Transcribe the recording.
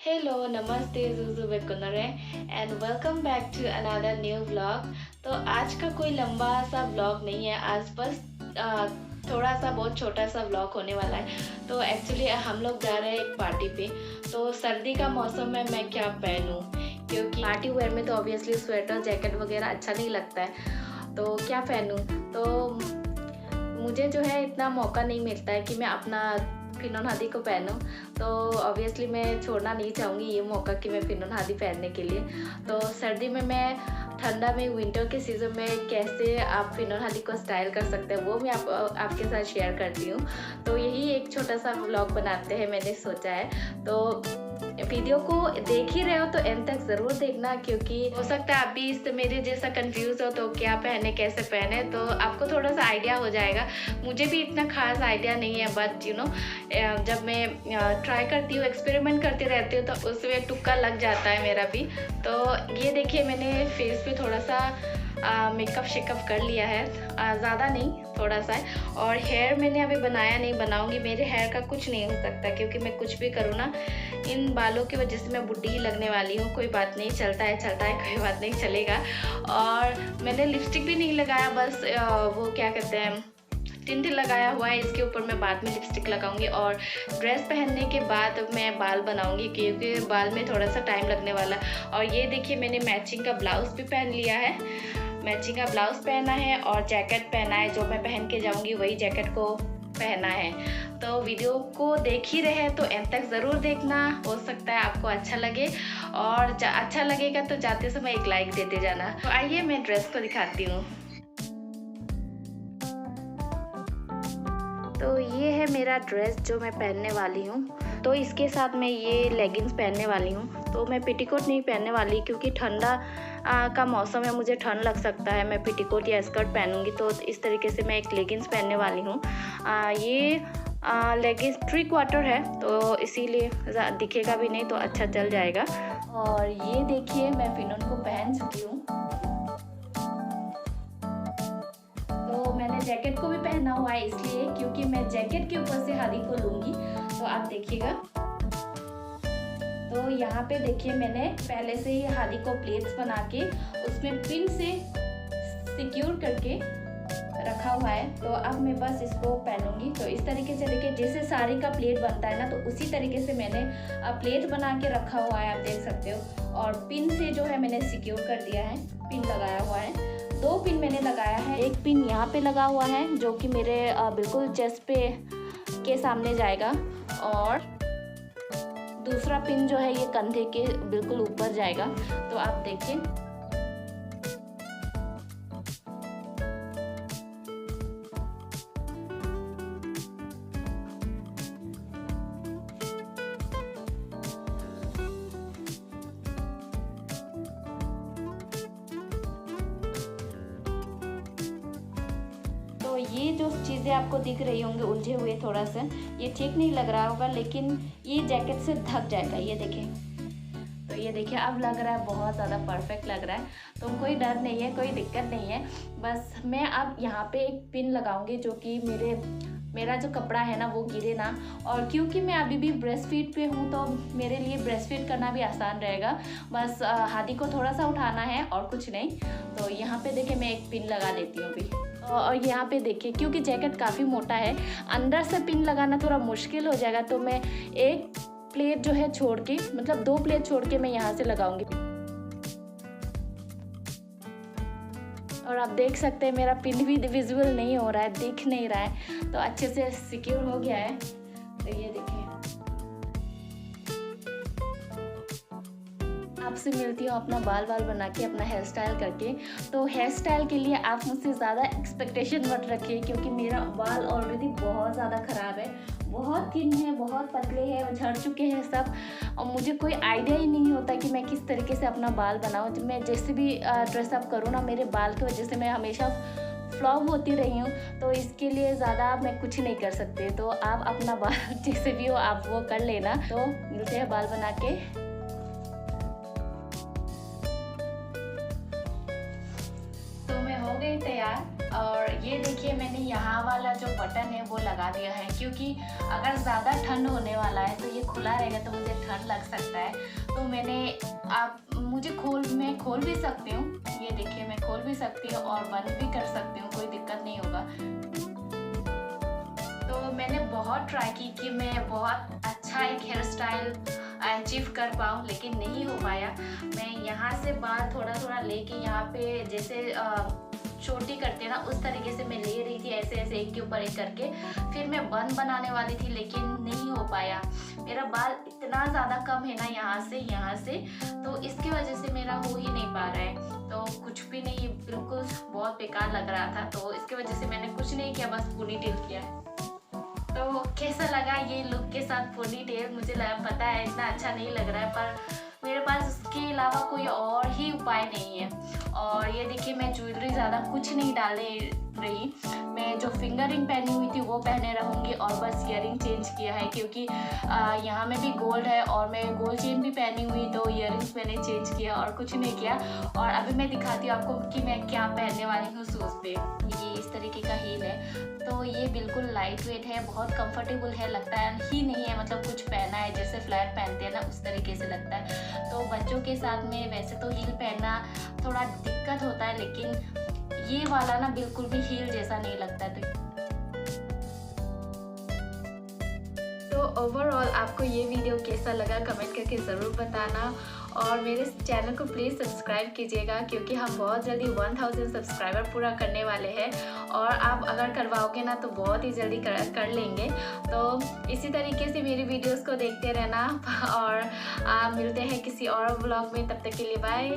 Hello नमस्ते जुजु बेकुनरे and welcome back to another new vlog. तो आज का कोई लंबा सा व्लॉग नहीं है, आज बस थोड़ा सा बहुत छोटा सा व्लॉग होने वाला है। तो एक्चुअली हम लोग जा रहे हैं एक पार्टी पे। तो सर्दी का मौसम है, मैं क्या पहनूं, क्योंकि पार्टी वेयर में तो ऑब्वियसली स्वेटर जैकेट वगैरह अच्छा नहीं लगता है। तो क्या पहनूं, तो मुझे जो है इतना मौका नहीं मिलता है कि मैं अपना फिनोन हादी को पहनूं। तो ऑब्वियसली मैं छोड़ना नहीं चाहूँगी ये मौका कि मैं फिनोन हादी पहनने के लिए। तो सर्दी में मैं ठंडा में विंटर के सीज़न में कैसे आप फिनोन हादी को स्टाइल कर सकते हैं वो मैं आपके साथ शेयर करती हूँ। तो यही एक छोटा सा व्लॉग बनाते हैं, मैंने सोचा है। तो वीडियो को देख ही रहे हो तो एंड तक ज़रूर देखना, क्योंकि हो सकता है आप भी इस मेरे जैसा कंफ्यूज हो तो क्या पहने कैसे पहने, तो आपको थोड़ा सा आइडिया हो जाएगा। मुझे भी इतना खास आइडिया नहीं है, बट जब मैं ट्राई करती हूँ, एक्सपेरिमेंट करती रहती हूँ तो उसमें तुक्का लग जाता है मेरा भी। तो ये देखिए मैंने फेस पे थोड़ा सा मेकअप शेकअप कर लिया है, ज़्यादा नहीं थोड़ा सा है। और हेयर मैंने अभी बनाया नहीं, बनाऊंगी। मेरे हेयर का कुछ नहीं हो सकता, क्योंकि मैं कुछ भी करूँ ना इन बालों की वजह से मैं बुढ़ी ही लगने वाली हूँ। कोई बात नहीं, चलता है कोई बात नहीं, चलेगा। और मैंने लिपस्टिक भी नहीं लगाया, बस वो क्या कहते हैं टिंट लगाया हुआ है। इसके ऊपर मैं बाद में लिपस्टिक लगाऊंगी और ड्रेस पहनने के बाद मैं बाल बनाऊंगी, क्योंकि बाल में थोड़ा सा टाइम लगने वाला है। और ये देखिए मैंने मैचिंग का ब्लाउज भी पहन लिया है, मैचिंग का ब्लाउज पहना है और जैकेट पहना है। जो मैं पहन के जाऊंगी वही जैकेट को पहना है। तो वीडियो को देख ही रहे तो एंड तक ज़रूर देखना, हो सकता है आपको अच्छा लगे। और अच्छा लगेगा तो जाते समय एक लाइक देते जाना। तो आइए मैं ड्रेस को दिखाती हूँ। तो ये है मेरा ड्रेस जो मैं पहनने वाली हूँ। तो इसके साथ मैं ये लेगिंग्स पहनने वाली हूँ। तो मैं पेटीकोट नहीं पहनने वाली, क्योंकि ठंडा का मौसम है, मुझे ठंड लग सकता है। मैं पेटीकोट या स्कर्ट पहनूंगी, तो इस तरीके से मैं एक लेगिंग्स पहनने वाली हूँ। ये लेगिंग्स 3 क्वार्टर है, तो इसीलिए दिखेगा भी नहीं, तो अच्छा चल जाएगा। और ये देखिए मैं फिनोन को पहन चुकी हूँ। तो मैंने जैकेट को भी पहना हुआ है, इसलिए क्योंकि मैं जैकेट के ऊपर से हादी को लूँगी। तो आप देखिएगा। तो यहाँ पे देखिए मैंने पहले से ही हादी को प्लेट्स बना के उसमें पिन से सिक्योर करके रखा हुआ है। तो अब मैं बस इसको पहनूंगी। तो इस तरीके से देखिए, जैसे साड़ी का प्लेट बनता है ना, तो उसी तरीके से मैंने प्लेट बना के रखा हुआ है, आप देख सकते हो। और पिन से जो है मैंने सिक्योर कर दिया है, पिन लगाया हुआ है। 2 पिन मैंने लगाया है। एक पिन यहाँ पे लगा हुआ है जो कि मेरे बिल्कुल चेस्ट पे के सामने जाएगा, और दूसरा पिन जो है ये कंधे के बिल्कुल ऊपर जाएगा। तो आप देखिए। तो ये जो चीज़ें आपको दिख रही होंगी उलझे हुए थोड़ा सा, ये ठीक नहीं लग रहा होगा, लेकिन ये जैकेट से ढक जाएगा। ये देखिए, तो ये देखिए अब लग रहा है, बहुत ज़्यादा परफेक्ट लग रहा है। तो कोई डर नहीं है, कोई दिक्कत नहीं है। बस मैं अब यहाँ पे एक पिन लगाऊंगी जो कि मेरा जो कपड़ा है ना वो गिरे ना। और क्योंकि मैं अभी भी ब्रेस्ट फीड पे हूँ, तो मेरे लिए ब्रेस्ट फीड करना भी आसान रहेगा। बस हादी को थोड़ा सा उठाना है और कुछ नहीं। तो यहाँ पे देखिए मैं एक पिन लगा देती हूँ अभी। और यहाँ पे देखिए, क्योंकि जैकेट काफ़ी मोटा है, अंदर से पिन लगाना थोड़ा मुश्किल हो जाएगा। तो मैं एक प्लेट जो है छोड़ के, मतलब 2 प्लेट छोड़ के मैं यहाँ से लगाऊंगी। और आप देख सकते हैं मेरा पिन भी विजुअल नहीं हो रहा है, दिख नहीं रहा है। तो अच्छे से सिक्योर हो गया है। तो ये देखिए, आपसे मिलती हूँ अपना बाल बना के, अपना हेयर स्टाइल करके। तो हेयर स्टाइल के लिए आप मुझसे ज़्यादा एक्सपेक्टेशन मत रखिए, क्योंकि मेरा बाल ऑलरेडी बहुत ज़्यादा ख़राब है, बहुत थिन है, बहुत पतले हैं, झड़ चुके हैं सब। और मुझे कोई आइडिया ही नहीं होता कि मैं किस तरीके से अपना बाल बनाऊँ। जब मैं जैसे भी ड्रेसअप करूँ ना, मेरे बाल की वजह से मैं हमेशा फ्लॉप होती रही हूँ। तो इसके लिए ज़्यादा मैं कुछ नहीं कर सकती। तो आप अपना बाल जैसे भी हो आप वो कर लेना। तो मिलते हैं बाल बना के। तो मैं हो गई तैयार, और ये देखिए मैंने यहाँ वाला जो बटन है वो लगा दिया है, क्योंकि अगर ज़्यादा ठंड होने वाला है तो ये खुला रहेगा तो मुझे ठंड लग सकता है। तो मैं खोल भी सकती हूँ, ये देखिए मैं खोल भी सकती हूँ और बंद भी कर सकती हूँ, कोई दिक्कत नहीं होगा। तो मैंने बहुत ट्राई की कि मैं बहुत अच्छा एक हेयर स्टाइल अचीव कर पाऊँ, लेकिन नहीं हो पाया। मैं यहाँ से बाल थोड़ा थोड़ा लेके यहाँ पे जैसे छोटी करते हैं ना, उस तरीके से मैं ले रही थी, ऐसे ऐसे एक के ऊपर एक करके। फिर मैं बन बनाने वाली थी लेकिन नहीं हो पाया। मेरा बाल इतना ज़्यादा कम है ना यहाँ से, तो इसकी वजह से मेरा हो ही नहीं पा रहा है। तो कुछ भी नहीं, बिल्कुल बहुत बेकार लग रहा था, तो इसकी वजह से मैंने कुछ नहीं किया, बस पोनीटेल किया। तो कैसा लगा ये लुक के साथ पोनीटेल? मुझे पता है इतना अच्छा नहीं लग रहा है, पर मेरे पास इसके अलावा कोई और ही उपाय नहीं है। और ये देखिए मैं ज्वेलरी ज़्यादा कुछ नहीं डाले रही, मैं जो फिंगर रिंग पहनी हुई थी वो पहने रहूँगी और बस ईयरिंग चेंज किया है, क्योंकि यहाँ में भी गोल्ड है और मैं गोल्ड चेन भी पहनी हुई, तो ईयरिंग्स मैंने चेंज किया और कुछ नहीं किया। और अभी मैं दिखाती हूँ आपको कि मैं क्या पहनने वाली हूँ शूज़ पे। ये इस तरीके का हील है, तो ये बिल्कुल लाइट वेट है, बहुत कंफर्टेबल है, लगता है ही नहीं है मतलब कुछ पहना है, जैसे फ्लैट पहनते हैं ना उस तरीके से लगता है। तो बच्चों के साथ में वैसे तो हील पहनना थोड़ा दिक्कत होता है, लेकिन ये वाला ना बिल्कुल भी हील जैसा नहीं लगता है। तो ओवरऑल आपको ये वीडियो कैसा लगा कमेंट करके ज़रूर बताना, और मेरे चैनल को प्लीज़ सब्सक्राइब कीजिएगा, क्योंकि हम बहुत जल्दी 1000 सब्सक्राइबर पूरा करने वाले हैं, और आप अगर करवाओगे ना तो बहुत ही जल्दी कर लेंगे। तो इसी तरीके से मेरी वीडियोस को देखते रहना, और मिलते हैं किसी और व्लॉग में, तब तक के लिए बाय।